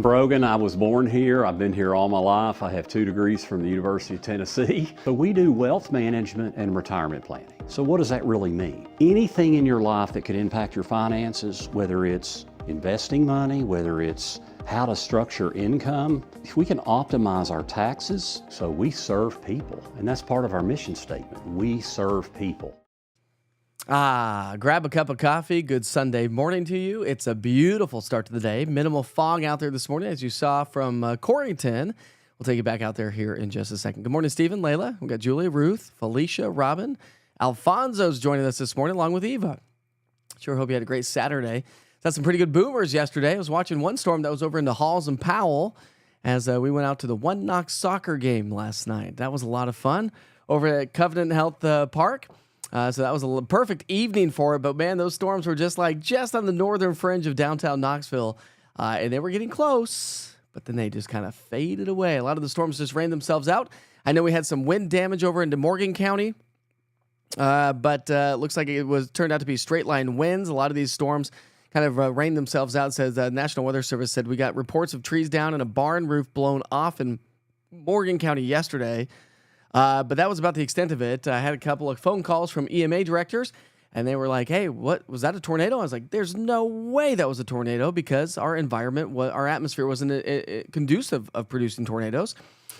Brogan. I was born here. I've been here all my life. I have 2 degrees from the University of Tennessee. So we do wealth management and retirement planning. So what does that really mean? Anything in your life that could impact your finances, whether it's investing money, whether it's how to structure income, if we can optimize our taxes, so we serve people. And that's part of our mission statement. We serve people. Grab a cup of coffee. Good Sunday morning to you. It's a beautiful start to the day. Minimal fog out there this morning, as you saw from Corrington. We'll take you back out there here in just a second. Good morning, Stephen, Layla. We've got Julia, Ruth, Felicia, Robin. Alfonso's joining us this morning, along with Eva. Sure hope you had a great Saturday. Had some pretty good boomers yesterday. I was watching one storm that was over into Halls and Powell as we went out to the One Knox soccer game last night. That was a lot of fun over at Covenant Health Park. So that was a perfect evening for it. But, man, those storms were just on the northern fringe of downtown Knoxville. And they were getting close, but then they just kind of faded away. A lot of the storms just rained themselves out. I know we had some wind damage over into Morgan County. But looks like it turned out to be straight line winds. A lot of these storms kind of rained themselves out. Says the National Weather Service said we got reports of trees down and a barn roof blown off in Morgan County yesterday. But that was about the extent of it. I had a couple of phone calls from EMA directors, and they were like, hey, what was that, a tornado? I was like, there's no way that was a tornado because our environment, our atmosphere wasn't conducive of producing tornadoes.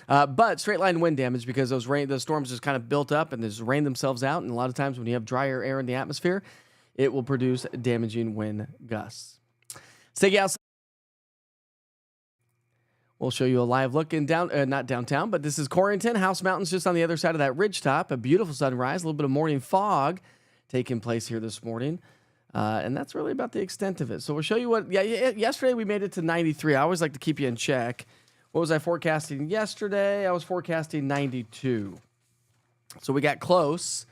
But straight line wind damage because those storms just kind of built up and just rained themselves out. And a lot of times when you have drier air in the atmosphere, it will produce damaging wind gusts. Let's take you outside. We'll show you a live look in not downtown, but this is Corrington. House Mountains just on the other side of that ridge top. A beautiful sunrise, a little bit of morning fog taking place here this morning. And that's really about the extent of it. So we'll show you yesterday we made it to 93. I always like to keep you in check. What was I forecasting yesterday? I was forecasting 92. So we got close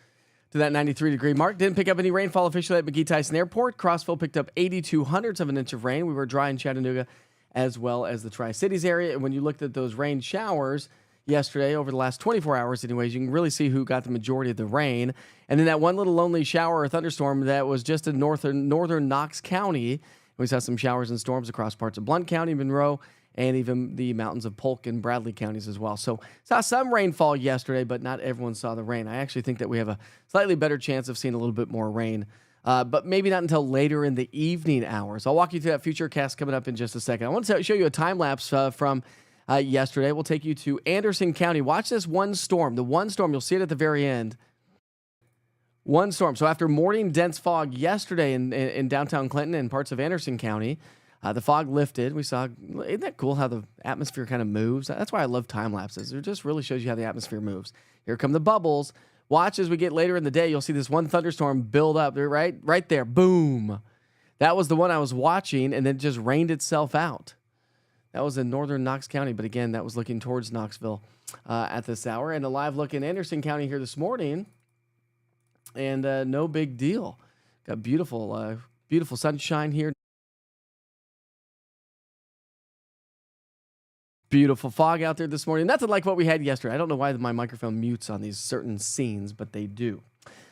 to that 93-degree mark. Didn't pick up any rainfall officially at McGee-Tyson Airport. Crossville picked up 0.82 of an inch of rain. We were dry in Chattanooga as well as the Tri-Cities area. And when you looked at those rain showers yesterday, over the last 24 hours anyways, you can really see who got the majority of the rain. And then that one little lonely shower or thunderstorm that was just in northern Knox County. We saw some showers and storms across parts of Blount County, Monroe, and even the mountains of Polk and Bradley counties as well. So saw some rainfall yesterday, but not everyone saw the rain. I actually think that we have a slightly better chance of seeing a little bit more rain. But maybe not until later in the evening hours. I'll walk you through that future cast coming up in just a second. I want to show you a time lapse from yesterday. We'll take you to Anderson County. Watch this one storm. The one storm, you'll see it at the very end. One storm. So after morning dense fog yesterday in downtown Clinton and parts of Anderson County, the fog lifted. We saw, isn't that cool how the atmosphere kind of moves? That's why I love time lapses. It just really shows you how the atmosphere moves. Here come the bubbles. Watch as we get later in the day, you'll see this one thunderstorm build up right there. Boom. That was the one I was watching, and then it just rained itself out. That was in northern Knox County, but again, that was looking towards Knoxville at this hour. And a live look in Anderson County here this morning, and no big deal. Got beautiful sunshine here. Beautiful fog out there this morning. Nothing like what we had yesterday. I don't know why my microphone mutes on these certain scenes, but they do.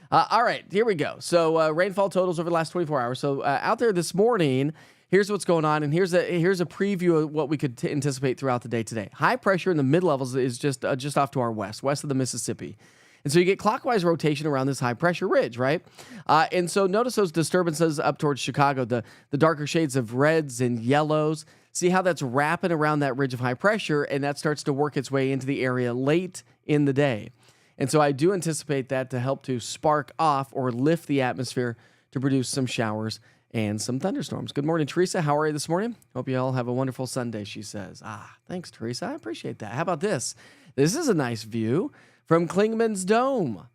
All right, here we go. So rainfall totals over the last 24 hours. So out there this morning, here's what's going on, and here's a preview of what we could anticipate throughout the day today. High pressure in the mid-levels is just off to our west of the Mississippi. And so you get clockwise rotation around this high-pressure ridge, right? And so notice those disturbances up towards Chicago, the darker shades of reds and yellows. See how that's wrapping around that ridge of high pressure, and that starts to work its way into the area late in the day. And so I do anticipate that to help to spark off or lift the atmosphere to produce some showers and some thunderstorms. Good morning, Teresa. How are you this morning? Hope you all have a wonderful Sunday, she says. Thanks, Teresa. I appreciate that. How about this? This is a nice view from Klingman's Dome.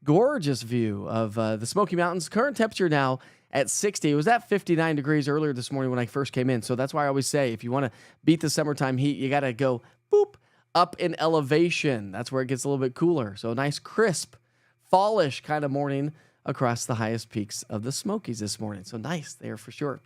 Gorgeous view of the Smoky Mountains. Current temperature now at 60. It was at 59 degrees earlier this morning when I first came in. So that's why I always say if you want to beat the summertime heat, you got to go up in elevation. That's where it gets a little bit cooler. So a nice crisp, fallish kind of morning across the highest peaks of the Smokies this morning. So nice there for sure.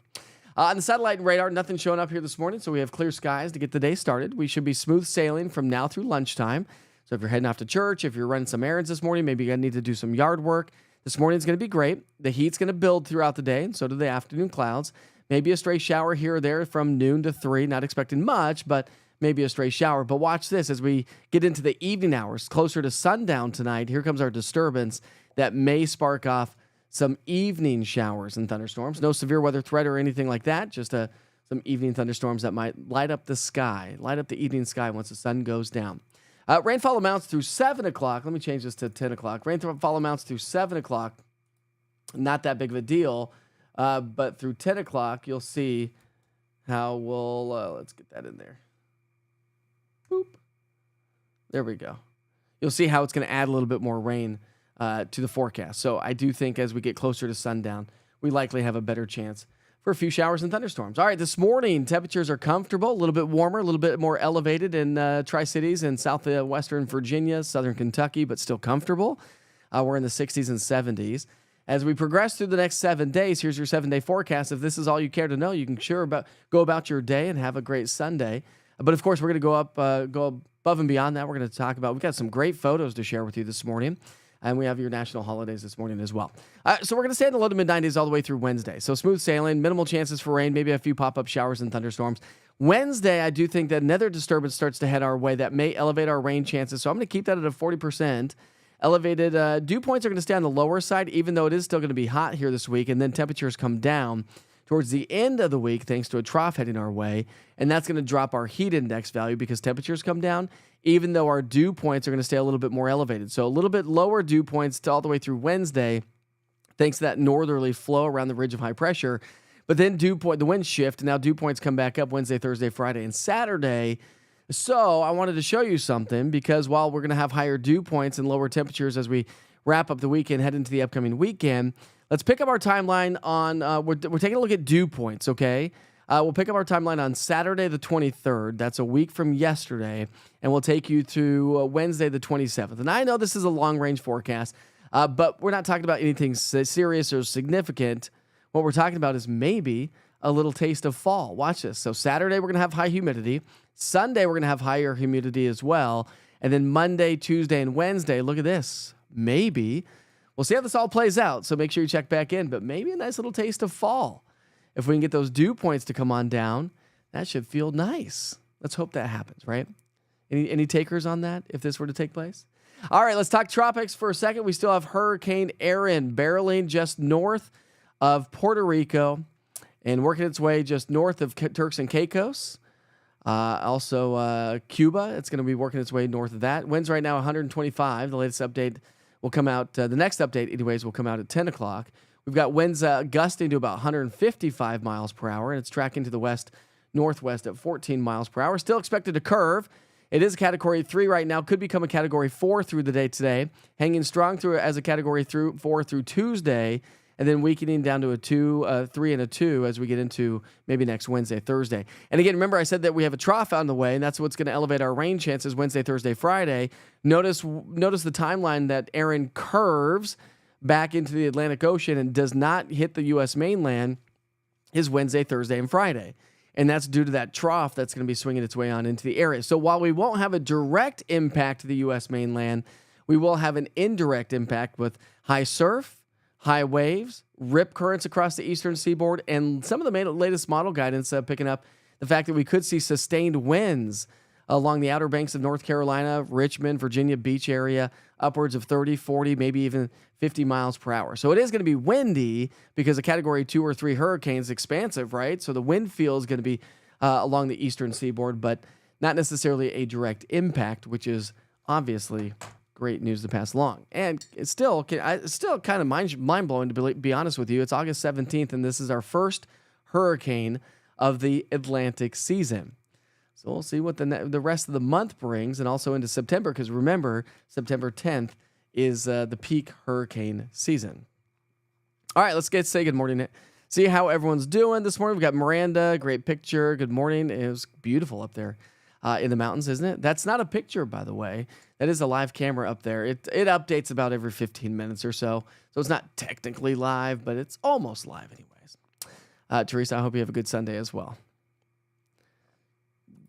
On the satellite and radar, nothing showing up here this morning. So we have clear skies to get the day started. We should be smooth sailing from now through lunchtime. So if you're heading off to church, if you're running some errands this morning, maybe you're going to need to do some yard work. This morning's going to be great. The heat's going to build throughout the day, and so do the afternoon clouds. Maybe a stray shower here or there from noon to 3. Not expecting much, but maybe a stray shower. But watch this as we get into the evening hours, closer to sundown tonight. Here comes our disturbance that may spark off some evening showers and thunderstorms. No severe weather threat or anything like that. Just some evening thunderstorms that might light up the sky, light up the evening sky once the sun goes down. Rainfall amounts through 7 o'clock. Let me change this to 10 o'clock. Rainfall amounts through 7 o'clock. Not that big of a deal. But through 10 o'clock, you'll see how we'll, let's get that in there. Boop. There we go. You'll see how it's going to add a little bit more rain to the forecast. So I do think as we get closer to sundown, we likely have a better chance for a few showers and thunderstorms. All right, this morning, temperatures are comfortable, a little bit warmer, a little bit more elevated in Tri-Cities and southwestern Virginia, southern Kentucky, but still comfortable. We're in the 60s and 70s. As we progress through the next 7 days, here's your 7-day forecast. If this is all you care to know, you can go about your day and have a great Sunday. But of course, we're going to go above and beyond that. We're going to talk about, we've got some great photos to share with you this morning. And we have your national holidays this morning as well. So we're going to stay in the low to mid-90s all the way through Wednesday. So smooth sailing, minimal chances for rain, maybe a few pop-up showers and thunderstorms. Wednesday, I do think that another disturbance starts to head our way that may elevate our rain chances. So I'm going to keep that at a 40%. Elevated dew points are going to stay on the lower side, even though it is still going to be hot here this week. And then temperatures come down towards the end of the week thanks to a trough heading our way. And that's going to drop our heat index value because temperatures come down, even though our dew points are going to stay a little bit more elevated. So a little bit lower dew points all the way through Wednesday, thanks to that northerly flow around the ridge of high pressure. But then the winds shift, and now dew points come back up Wednesday, Thursday, Friday, and Saturday. So I wanted to show you something because while we're going to have higher dew points and lower temperatures as we wrap up the weekend, head into the upcoming weekend, let's pick up our timeline on, we're taking a look at dew points, okay? We'll pick up our timeline on Saturday the 23rd. That's a week from yesterday. And we'll take you to Wednesday the 27th. And I know this is a long-range forecast, but we're not talking about anything serious or significant. What we're talking about is maybe a little taste of fall. Watch this. So Saturday, we're going to have high humidity. Sunday, we're going to have higher humidity as well. And then Monday, Tuesday, and Wednesday, look at this. Maybe. We'll see how this all plays out. So make sure you check back in. But maybe a nice little taste of fall. If we can get those dew points to come on down, that should feel nice. Let's hope that happens, right? Any takers on that if this were to take place? All right, let's talk tropics for a second. We still have Hurricane Erin barreling just north of Puerto Rico and working its way just north of Turks and Caicos. Also, Cuba, it's going to be working its way north of that. Winds right now 125. The latest update will come out, the next update anyways, will come out at 10 o'clock. We've got winds gusting to about 155 miles per hour, and it's tracking to the west-northwest at 14 miles per hour. Still expected to curve. It is a Category 3 right now. Could become a Category 4 through the day today. Hanging strong through as a Category 4 through Tuesday, and then weakening down to a 2, 3, and a 2 as we get into maybe next Wednesday, Thursday. And again, remember I said that we have a trough on the way, and that's what's going to elevate our rain chances Wednesday, Thursday, Friday. Notice the timeline that Erin curves back into the Atlantic Ocean and does not hit the U.S. mainland is Wednesday, Thursday, and Friday. And that's due to that trough that's going to be swinging its way on into the area. So while we won't have a direct impact to the U.S. mainland, we will have an indirect impact with high surf, high waves, rip currents across the eastern seaboard, and some of the latest model guidance picking up the fact that we could see sustained winds along the outer banks of North Carolina, Richmond, Virginia Beach area, upwards of 30, 40, maybe even 50 miles per hour. So it is going to be windy because a Category 2 or 3 hurricane is expansive, right? So the wind field is going to be along the eastern seaboard, but not necessarily a direct impact, which is obviously great news to pass along. And it's still kind of mind-blowing, to be honest with you. It's August 17th, and this is our first hurricane of the Atlantic season. So we'll see what the rest of the month brings, and also into September, because remember, September 10th is the peak hurricane season. All right, let's say good morning. See how everyone's doing this morning. We've got Miranda, great picture. Good morning. It was beautiful up there in the mountains, isn't it? That's not a picture, by the way. That is a live camera up there. It updates about every 15 minutes or so. So it's not technically live, but it's almost live anyways. Teresa, I hope you have a good Sunday as well.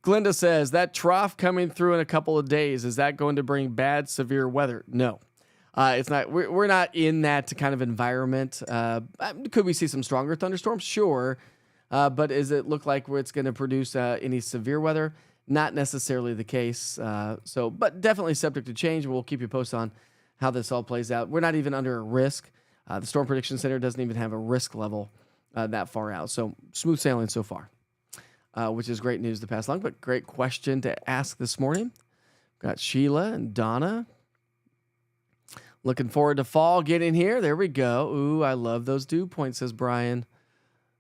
Glenda says, that trough coming through in a couple of days, is that going to bring bad, severe weather? No. It's not. We're not in that kind of environment. Could we see some stronger thunderstorms? Sure. But does it look like it's going to produce any severe weather? Not necessarily the case. But definitely subject to change. We'll keep you posted on how this all plays out. We're not even under a risk. The Storm Prediction Center doesn't even have a risk level that far out. So smooth sailing so far, which is great news to pass along. But great question to ask this morning. Got Sheila and Donna. Looking forward to fall getting here. There we go. Ooh, I love those dew points, says Brian.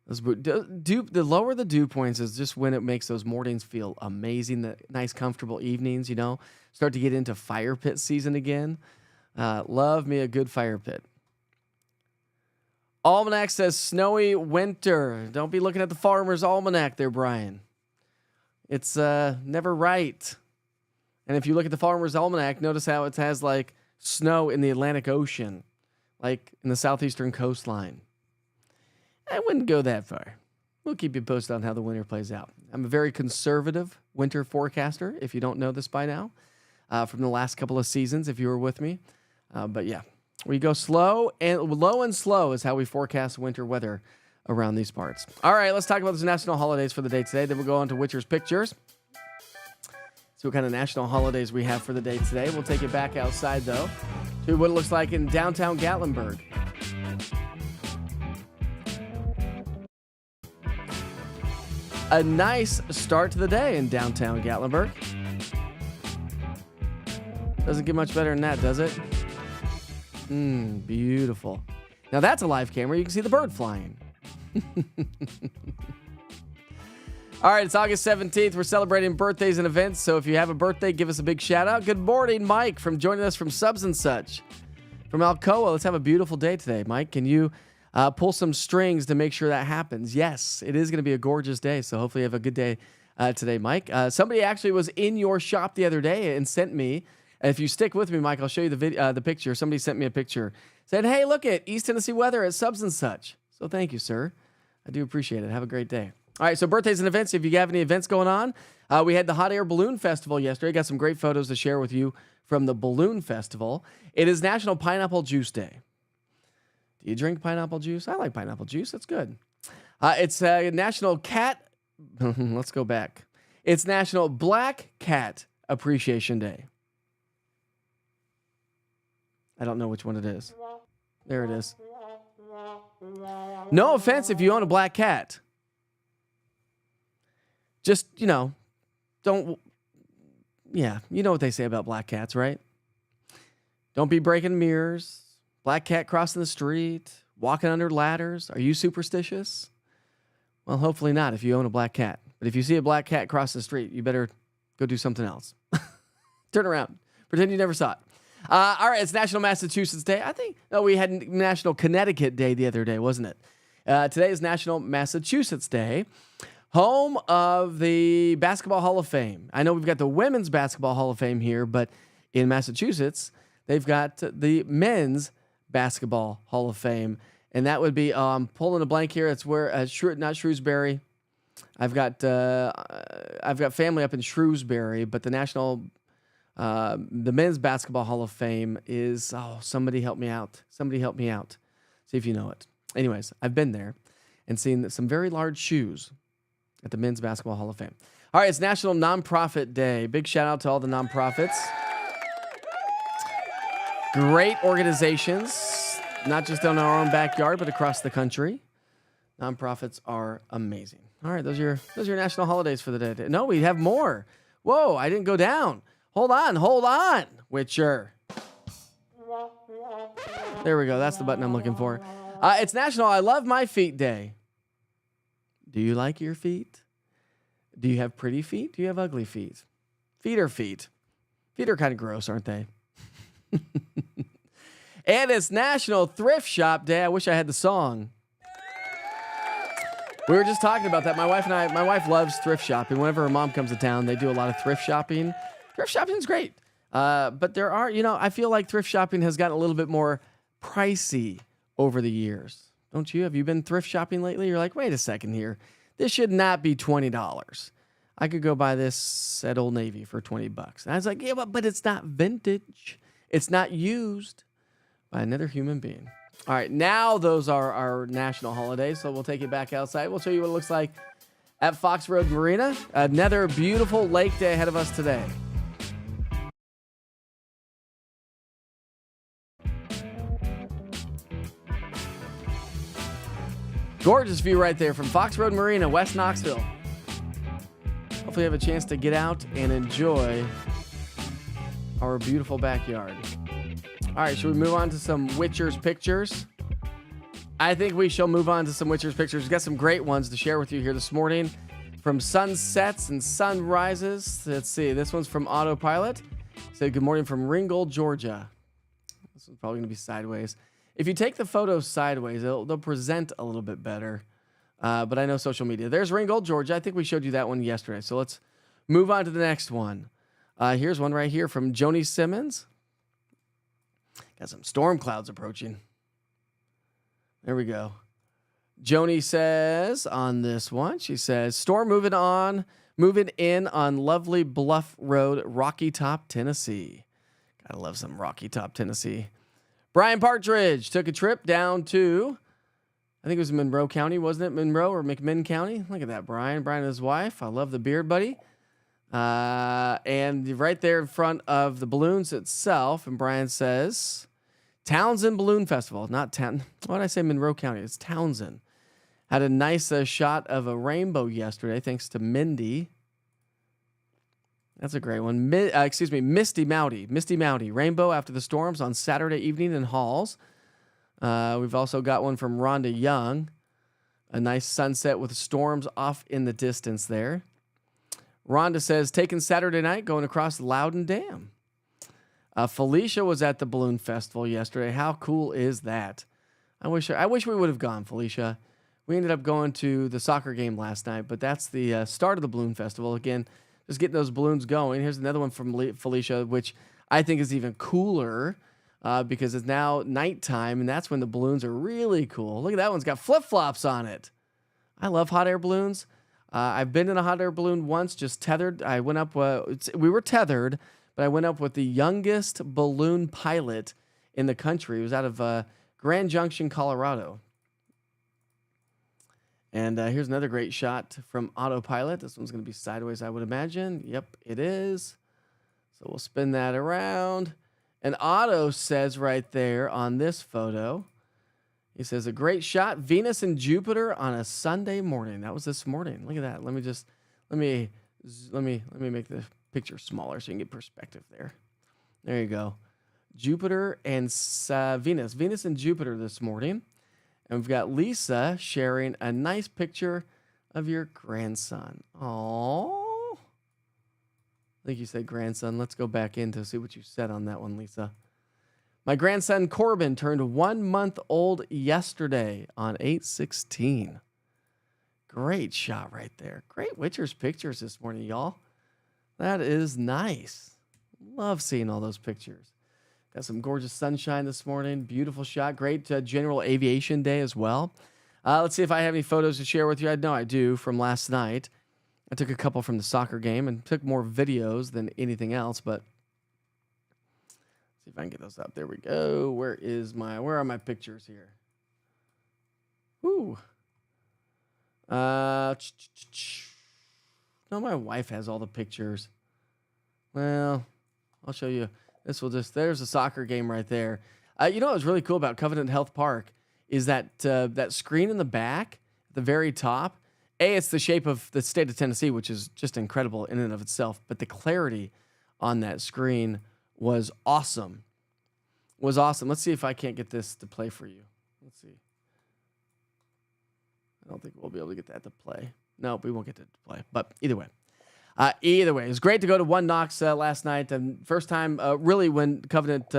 The lower the dew points is just when it makes those mornings feel amazing. The nice, comfortable evenings, start to get into fire pit season again. Love me a good fire pit. Almanac says snowy winter. Don't be looking at the Farmer's Almanac there, Brian. It's never right. And if you look at the Farmer's Almanac, notice how it has like snow in the Atlantic Ocean, like in the southeastern coastline. I wouldn't go that far. We'll keep you posted on how the winter plays out. I'm a very conservative winter forecaster, if you don't know this by now, from the last couple of seasons, if you were with me. But yeah, we go low and slow is how we forecast winter weather around these parts. All right, let's talk about those national holidays for the day today. Then we'll go on to Witcher's Pictures. See what kind of national holidays we have for the day today. We'll take it back outside, though, to what it looks like in downtown Gatlinburg. A nice start to the day in downtown Gatlinburg. Doesn't get much better than that, does it? Beautiful. Now that's a live camera. You can see the bird flying. All right, it's August 17th. We're celebrating birthdays and events. So if you have a birthday, give us a big shout out. Good morning, Mike, from joining us from Subs and Such. From Alcoa, let's have a beautiful day today. Mike, can you pull some strings to make sure that happens? Yes, it is going to be a gorgeous day. So hopefully you have a good day today, Mike. Somebody actually was in your shop the other day and sent me, and if you stick with me, Mike, I'll show you the picture. Somebody sent me a picture. Said, hey, look at East Tennessee weather at Subs and Such. So thank you, sir. I do appreciate it. Have a great day. All right, so birthdays and events. If you have any events going on, we had the Hot Air Balloon Festival yesterday. Got some great photos to share with you from the Balloon Festival. It is National Pineapple Juice Day. Do you drink pineapple juice? I like pineapple juice. That's good. It's National Cat. Let's go back. It's National Black Cat Appreciation Day. I don't know which one it is. There it is. No offense if you own a black cat. Just, don't. Yeah, you know what they say about black cats, right? Don't be breaking mirrors. Black cat crossing the street. Walking under ladders. Are you superstitious? Well, hopefully not if you own a black cat. But if you see a black cat cross the street, you better go do something else. Turn around. Pretend you never saw it. All right, it's National Massachusetts Day. We had National Connecticut Day the other day, wasn't it? Today is National Massachusetts Day. Home of the Basketball Hall of Fame. I know we've got the Women's Basketball Hall of Fame here, but in Massachusetts, they've got the Men's Basketball Hall of Fame. And that would be, pulling a blank here. It's where, not Shrewsbury. I've got family up in Shrewsbury, but the Men's Basketball Hall of Fame is, somebody help me out. Somebody help me out. See if you know it. Anyways, I've been there and seen some very large shoes at the Men's Basketball Hall of Fame. All right, it's National Nonprofit Day. Big shout out to all the nonprofits. Great organizations, not just in our own backyard, but across the country. Nonprofits are amazing. All right, those are your national holidays for the day. No, we have more. Whoa, I didn't go down. Hold on. Witcher. There we go. That's the button I'm looking for. It's National I Love My Feet Day. Do you like your feet? Do you have pretty feet? Do you have ugly feet? Feet are feet. Feet are kind of gross, aren't they? And it's National Thrift Shop Day. I wish I had the song. We were just talking about that. My wife loves thrift shopping. Whenever her mom comes to town, they do a lot of thrift shopping. Thrift shopping is great. But there are, I feel like thrift shopping has gotten a little bit more pricey over the years. Don't you? Have you been thrift shopping lately? You're like, wait a second here. This should not be $20. I could go buy this at Old Navy for $20. And I was like, yeah, but it's not vintage. It's not used by another human being. All right, now those are our national holidays, so we'll take you back outside. We'll show you what it looks like at Fox Road Marina. Another beautiful lake day ahead of us today. Gorgeous view right there from Fox Road Marina, West Knoxville. Hopefully you have a chance to get out and enjoy our beautiful backyard. All right, should we move on to some Witcher's pictures? I think we shall move on to some Witcher's pictures. We've got some great ones to share with you here this morning from sunsets and sunrises. Let's see, this one's from Autopilot. Said good morning from Ringgold, Georgia. This one's probably going to be sideways. If you take the photos sideways, they'll present a little bit better. But I know social media. There's Ringgold, Georgia. I think we showed you that one yesterday. So let's move on to the next one. Here's one right here from Joni Simmons. Got some storm clouds approaching. There we go. Joni says on this one, she says, storm moving in on lovely Bluff Road, Rocky Top, Tennessee. Gotta love some Rocky Top, Tennessee. Brian Partridge took a trip down to, I think it was Monroe County, wasn't it? Monroe or McMinn County? Look at that, Brian. Brian and his wife. I love the beard, buddy. And right there in front of the balloons itself, and Brian says, Townsend Balloon Festival, not why did I say Monroe County? It's Townsend. Had a nice shot of a rainbow yesterday, thanks to Mindy. That's a great one. Misty Mowdy. Rainbow after the storms on Saturday evening in Halls. We've also got one from Rhonda Young. A nice sunset with storms off in the distance there. Rhonda says, taken Saturday night going across Loudon Dam. Felicia was at the Balloon Festival yesterday. How cool is that? I wish we would have gone, Felicia. We ended up going to the soccer game last night, but that's the start of the Balloon Festival. Again, just getting those balloons going. Here's another one from Felicia, which I think is even cooler because it's now nighttime, and that's when the balloons are really cool. Look at that one's got flip-flops on it. I love hot air balloons. I've been in a hot air balloon once, just tethered. I went up, we were tethered, but I went up with the youngest balloon pilot in the country. It was out of Grand Junction, Colorado. And here's another great shot from Autopilot. This one's going to be sideways, I would imagine. Yep, it is. So we'll spin that around. And Otto says right there on this photo, he says, a great shot, Venus and Jupiter on a Sunday morning. That was this morning. Look at that. Let me make the picture smaller so you can get perspective there. There you go. Jupiter and Venus and Jupiter this morning. And we've got Lisa sharing a nice picture of your grandson. Aww. I think you said grandson. Let's go back in to see what you said on that one, Lisa. My grandson Corbin turned 1 month old yesterday on 8/16. Great shot right there. Great Witcher's pictures this morning, y'all. That is nice. Love seeing all those pictures. Got some gorgeous sunshine this morning. Beautiful shot. Great General Aviation Day as well. Let's see if I have any photos to share with you. I know I do from last night. I took a couple from the soccer game and took more videos than anything else, but see if I can get those up. There we go. Where are my pictures here? Ooh. No, my wife has all the pictures. Well, I'll show you. There's a soccer game right there. You know what was really cool about Covenant Health Park is that that screen in the back, at the very top. It's the shape of the state of Tennessee, which is just incredible in and of itself. But the clarity on that screen was awesome. Let's see if I can't get this to play for you. Let's see. I don't think we'll be able to get that to play. No, we won't get it to play. But either way. It was great to go to One Knox last night. And first time really when Covenant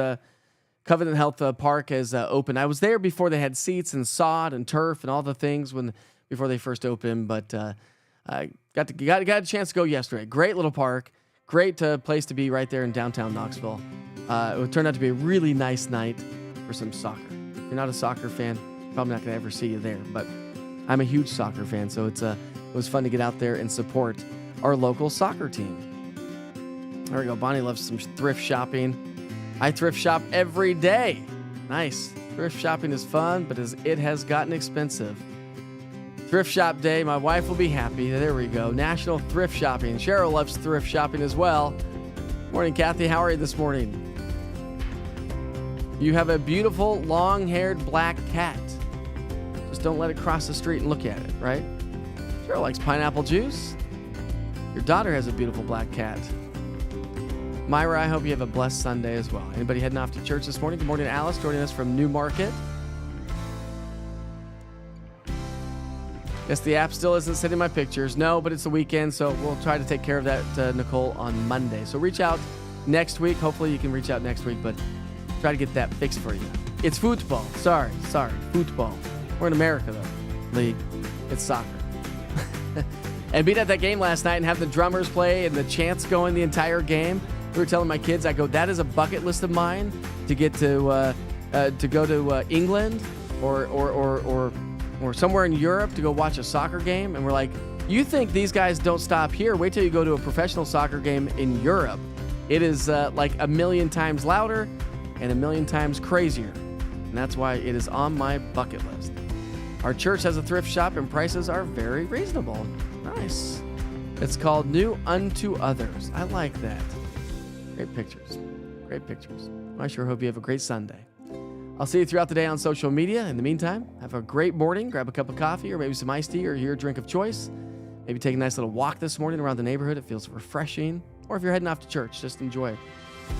Health Park has opened. I was there before they had seats and sod and turf and all the things before they first opened. But I got a chance to go yesterday. Great little park. Great place to be right there in downtown Knoxville. It turned out to be a really nice night for some soccer. If you're not a soccer fan, probably not going to ever see you there. But I'm a huge soccer fan, so it was fun to get out there and support our local soccer team. There we go. Bonnie loves some thrift shopping. I thrift shop every day. Nice. Thrift shopping is fun, but it has gotten expensive. Thrift Shop Day. My wife will be happy. There we go. National Thrift Shopping. Cheryl loves thrift shopping as well. Morning, Kathy. How are you this morning? You have a beautiful, long-haired black cat. Just don't let it cross the street and look at it, right? Cheryl likes pineapple juice. Your daughter has a beautiful black cat. Myra, I hope you have a blessed Sunday as well. Anybody heading off to church this morning? Good morning, Alice, joining us from New Market. Guess the app still isn't sending my pictures. No, but it's the weekend, so we'll try to take care of that, Nicole, on Monday. So reach out next week. Hopefully you can reach out next week, but try to get that fixed for you. It's football. Sorry, football. We're in America, though. League. It's soccer. And being at that game last night and have the drummers play and the chants going the entire game, we were telling my kids, I go, that is a bucket list of mine to get to go to England or somewhere in Europe to go watch a soccer game. And we're like, you think these guys don't stop here? Wait till you go to a professional soccer game in Europe. It is like 1,000,000 times louder and 1,000,000 times crazier. And that's why it is on my bucket list. Our church has a thrift shop and prices are very reasonable. Nice. It's called New Unto Others. I like that. Great pictures. Great pictures. I sure hope you have a great Sunday. I'll see you throughout the day on social media. In the meantime, have a great morning. Grab a cup of coffee or maybe some iced tea or your drink of choice. Maybe take a nice little walk this morning around the neighborhood. It feels refreshing. Or if you're heading off to church, just enjoy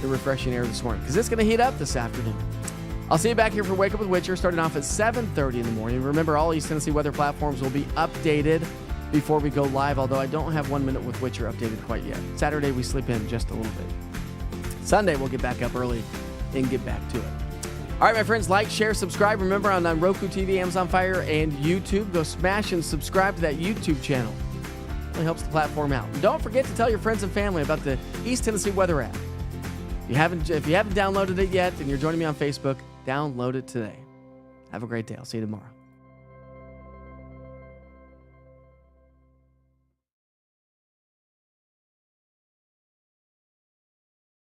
the refreshing air this morning because it's going to heat up this afternoon. I'll see you back here for Wake Up with Witcher starting off at 7:30 in the morning. Remember, all East Tennessee weather platforms will be updated before we go live, although I don't have 1 Minute with Witcher updated quite yet. Saturday, we sleep in just a little bit. Sunday, we'll get back up early and get back to it. All right, my friends, like, share, subscribe. Remember, on Roku TV, Amazon Fire, and YouTube, go smash and subscribe to that YouTube channel. It really helps the platform out. And don't forget to tell your friends and family about the East Tennessee Weather app. If you haven't downloaded it yet and you're joining me on Facebook, download it today. Have a great day. I'll see you tomorrow.